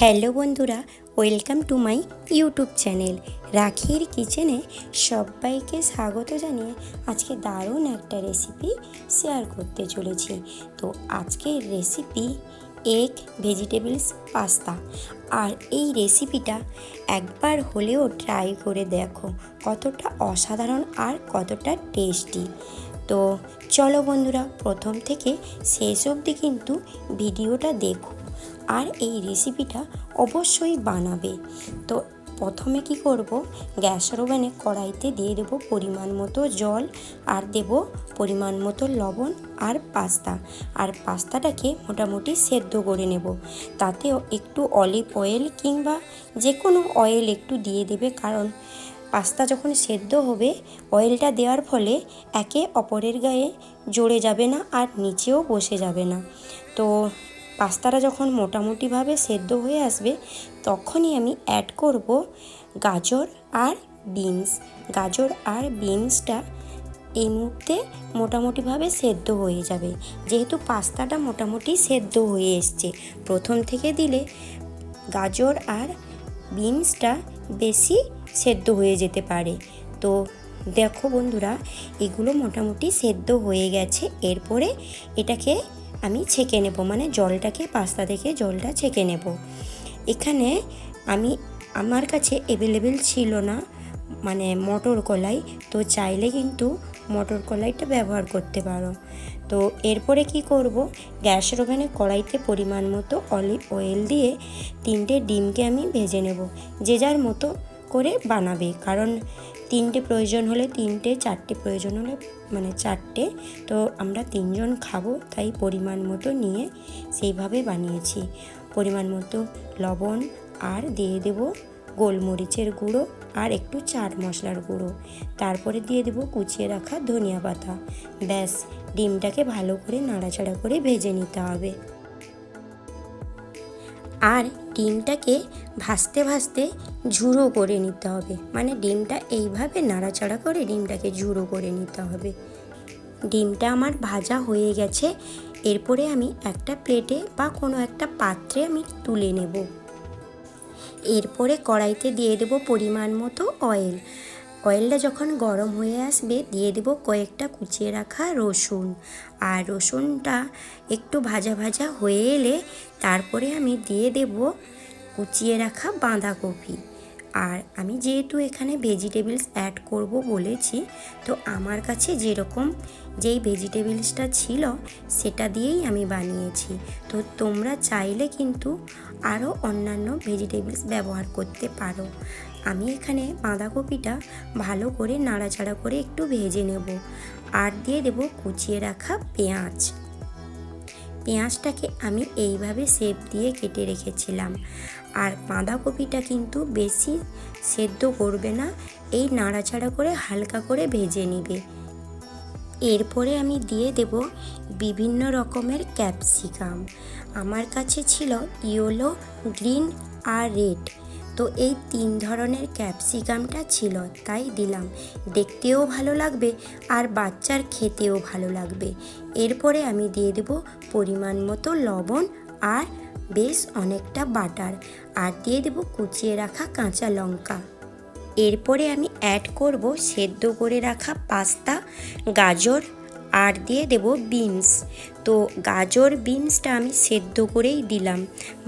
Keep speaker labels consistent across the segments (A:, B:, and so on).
A: Hello বন্ধুরা, welcome to my YouTube channel রাখির কিচেনে সবাইকে স্বাগত জানিয়ে আজকে দারুণ একটা রেসিপি শেয়ার করতে চলেছি। তো আজকের রেসিপি এগ ভেজিটেবলস পাস্তা। আর এই রেসিপিটা একবার হলেও ট্রাই করে দেখো কতটা অসাধারণ আর কতটা টেস্টি। তো চলো বন্ধুরা, প্রথম থেকে শেষ অবধি কিন্তু ভিডিওটা দেখো আর এই রেসিপিটা অবশ্যই বানাবে। তো প্রথমে কি করব, গ্যাসের ওভেনে কড়াইতে দিয়ে দেবো পরিমাণ মতো জল আর দেব পরিমাণ মতো লবণ আর পাস্তা। আর পাস্তাটাকে মোটামুটি সেদ্ধ করে নেব। তাতেও একটু অলিভ অয়েল কিংবা যে কোনো অয়েল একটু দিয়ে দেবে, কারণ পাস্তা যখন সেদ্ধ হবে অয়েলটা দেওয়ার ফলে একে অপরের গায়ে জড়ে যাবে না আর নিচেও বসে যাবে না। তো পাস্তাটা যখন মোটামুটিভাবে সেদ্ধ হয়ে আসবে তখনই আমি অ্যাড করব গাজর আর বিনস। গাজর আর বিনসটা এই মুহূর্তে মোটামুটিভাবে সেদ্ধ হয়ে যাবে, যেহেতু পাস্তাটা মোটামুটি সেদ্ধ হয়ে এসছে। প্রথম থেকে দিলে গাজর আর বিনসটা বেশি সেদ্ধ হয়ে যেতে পারে। তো দেখো বন্ধুরা, এগুলো মোটামুটি সেদ্ধ হয়ে গেছে। এরপরে এটাকে আমি ছেঁকে নেব, মানে জলটাকে পাস্তা থেকে জলটা ছেঁকে নেব। এখানে আমার কাছে অ্যাভেলেবেল ছিল না মানে মটর কলাই, তো চাইলে কিন্তু মটর কলাইটা ব্যবহার করতে পারো। তো এরপরে কি করব, গ্যাসের ওভেনে কড়াইতে পরিমাণ মতো অলিভ অয়েল দিয়ে 3টে ডিমকে আমি ভেজে নেব। যে যার মতো করে বানাবে, কারণ 3টে প্রয়োজন হলে 3টে, 4টে প্রয়োজন হলে মানে 4টে। তো আমরা 3 জন খাবো, তাই পরিমাণ মতো নিয়ে সেইভাবে বানিয়েছি। পরিমাণ মতো লবণ আর দিয়ে দেব গোলমরিচের গুঁড়ো আর একটু চাট মশলার গুঁড়ো। তারপরে দিয়ে দেব কুচিয়ে রাখা ধনিয়া পাতা। ব্যাস, ডিমটাকে ভালো করে নাড়াচাড়া করে ভেজে নিতে হবে। আর ডিমটাকে ভাজতে ভাজতে ঝুড়ো করে নিতে হবে, মানে ডিমটা এইভাবে নাড়াচাড়া করে ডিমটাকে ঝুড়ো করে নিতে হবে। ডিমটা আমার ভাজা হয়ে গেছে। এরপরে আমি একটা প্লেটে বা কোনো একটা পাত্রে আমি তুলে নেব। এরপরে কড়াইতে দিয়ে দেব পরিমাণ মতো অয়েল। অয়েলটা যখন গরম হয়ে আসবে দিয়ে দেব কয়েকটা কুচিয়ে রাখা রসুন। আর রসুনটা একটু ভাজা ভাজা হয়ে এলে তারপরে আমি দিয়ে দেব কুচিয়ে রাখা বাঁধাকপি। আর আমি যেহেতু এখানে ভেজিটেবলস অ্যাড করব বলেছি, তো আমার কাছে যেই ভেজিটেবলসটা ছিল সেটা দিয়েই আমি বানিয়েছি। তো তোমরা চাইলে কিন্তু আরও অন্যান্য ভেজিটেবলস ব্যবহার করতে পারো। আমি এখানে বাঁধাকপিটা ভালো করে নাড়াচাড়া করে একটু ভেজে নেব। আর দিয়ে দেব কুচিয়ে রাখা পেঁয়াজ। পেঁয়াজটাকে আমি এইভাবে শেপ দিয়ে কেটে রেখেছিলাম। আর বাঁধাকপিটা কিন্তু বেশি সেদ্ধ করবে না, এই নাড়াচাড়া করে হালকা করে ভেজে নিবে। এরপরে আমি দিয়ে দেব বিভিন্ন রকমের ক্যাপসিকাম। আমার কাছে ছিল ইয়েলো, গ্রিন আর রেড। তো এই 3 ধরনের ক্যাপসিকামটা ছিল, তাই দিলাম। দেখতেও ভালো লাগবে আর বাচ্চার খেতেও ভালো লাগবে। এরপরে আমি দিয়ে দেব পরিমাণ মতো লবণ আর বেশ অনেকটা বাটার। আর দিয়ে দেব কুচিয়ে রাখা কাঁচা লঙ্কা। এরপরে আমি অ্যাড করব সেদ্ধ করে রাখা পাস্তা, গাজর আর দিয়ে দেব বিনস। তো গাজর বিনসটা আমি সেদ্ধ করেই দিলাম,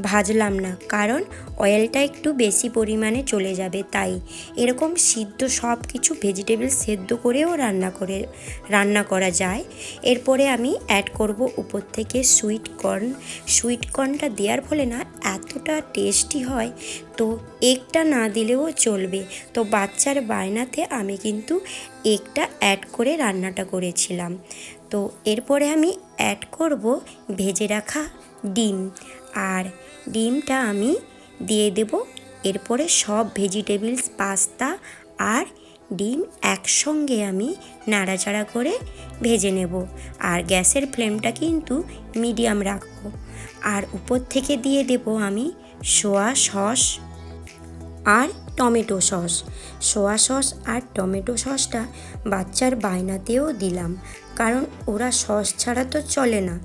A: ভাজলাম না, কারণ অয়েলটা একটু বেশি পরিমাণে চলে যাবে। তাই এরকম সিদ্ধ সব কিছু ভেজিটেবল সেদ্ধ করেও রান্না করা যায়। এরপরে আমি অ্যাড করব উপর থেকে সুইট কর্নটা দেওয়ার ফলে না এতটা টেস্টি হয়। তো এগটা না দিলেও চলবে, তো বাচ্চার বায়নাতে আমি কিন্তু এগটা অ্যাড করে রান্নাটা করেছিলাম। তো এরপরে আমি অ্যাড করব ভেজে রাখা ডিম। আর ডিমটা আমি দিয়ে দেব। এরপরে সব ভেজিটেবলস, পাস্তা আর ডিম একসঙ্গে আমি নাড়াচাড়া করে ভেজে নেব। আর গ্যাসের ফ্লেমটা কিন্তু মিডিয়াম রাখবো। আর উপর থেকে দিয়ে দেব আমি সোয়া সস আর টমেটো সস। সোয়া সস আর টমেটো সসটা বাচ্চার বায়নাতেও দিলাম, কারণ ওরা সস ছাড়া তো চলে না।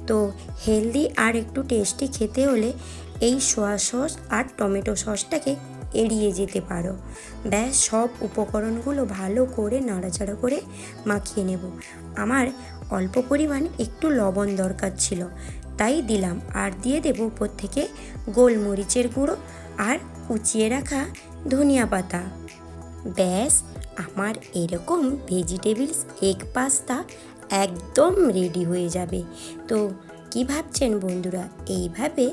A: তো হেলদি আর একটু টেস্টি খেতে হলে এই সয়া সস আর টমেটো সসটাকে এড়িয়ে যেতে পারো। ব্যাস সব উপকরণগুলো ভালো করে নাড়াচাড়া করে মাখিয়ে নেব। আমার অল্প পরিমাণ একটু লবণ দরকার ছিল, তাই দিলাম। আর দিয়ে দেবো উপর থেকে গোলমরিচের গুঁড়ো আর কুচিয়ে রাখা ধনিয়া পাতা। ব্যাস আমার এরকম ভেজিটেবলস এগ পাস্তা একদম রেডি হয়ে যাবে। তো কি ভাবছেন বন্ধুরা, এইভাবে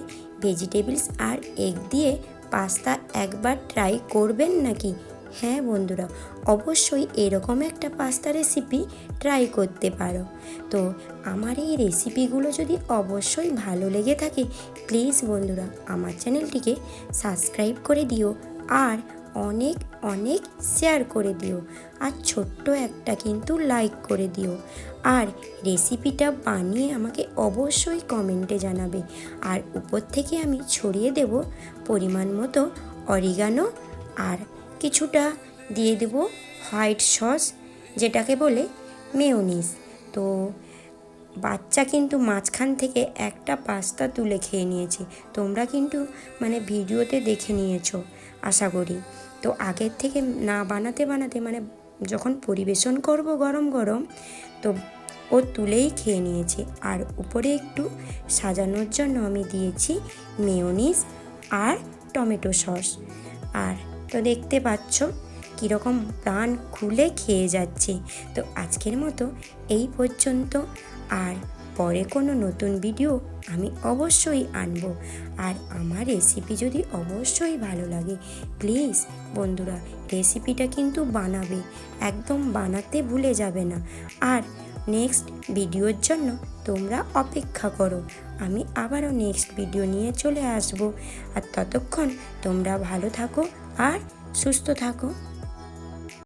A: ভেজিটেবলস আর এগ দিয়ে পাস্তা একবার ট্রাই করবেন নাকি? হ্যাঁ বন্ধুরা, অবশ্যই এরকম একটা পাস্তা রেসিপি ট্রাই করতে পারো। তো আমার এই রেসিপিগুলো যদি অবশ্যই ভালো লেগে থাকে, প্লিজ বন্ধুরা আমার চ্যানেলটিকে সাবস্ক্রাইব করে দিও আর অনেক অনেক শেয়ার করে দিও, আর ছোট্ট একটা কিন্তু লাইক করে দিও। আর রেসিপিটা বানিয়ে আমাকে অবশ্যই কমেন্টে জানাবে। আর উপর থেকে আমি ছড়িয়ে দেব পরিমাণ মতো অরিগানো, আর কিছুটা দিয়ে দেব হোয়াইট সস, যেটাকে বলে মেয়োনিজ। তো বাচ্চা কিন্তু মাঝখান থেকে একটা পাস্তা তুলে খেয়ে নিয়েছে। তোমরা কিন্তু ভিডিওতে দেখে নিয়েছো আশা করি। তো আগের থেকে না বানাতে বানাতে যখন পরিবেশন করব গরম গরম, তো ও তুলেই খেয়ে নিয়েছে। আর উপরে একটু সাজানোর জন্য আমি দিয়েছি মেয়োনিজ আর টমেটো সস। আর তো দেখতে পাচ্ছ কীরকম প্রাণ খুলে খেয়ে যাচ্ছে। তো আজকের মতো এই পর্যন্ত, আর পরে কোনো নতুন ভিডিও আমি অবশ্যই আনবো। আর আমার রেসিপি যদি অবশ্যই ভালো লাগে, প্লিজ বন্ধুরা রেসিপিটা কিন্তু বানাবে, একদম বানাতে ভুলে যাবে না। আর নেক্সট ভিডিওর জন্য তোমরা অপেক্ষা করো, আমি আবারও নেক্সট ভিডিও নিয়ে চলে আসবো। আর ততক্ষণ তোমরা ভালো থাকো আর সুস্থ থাকো।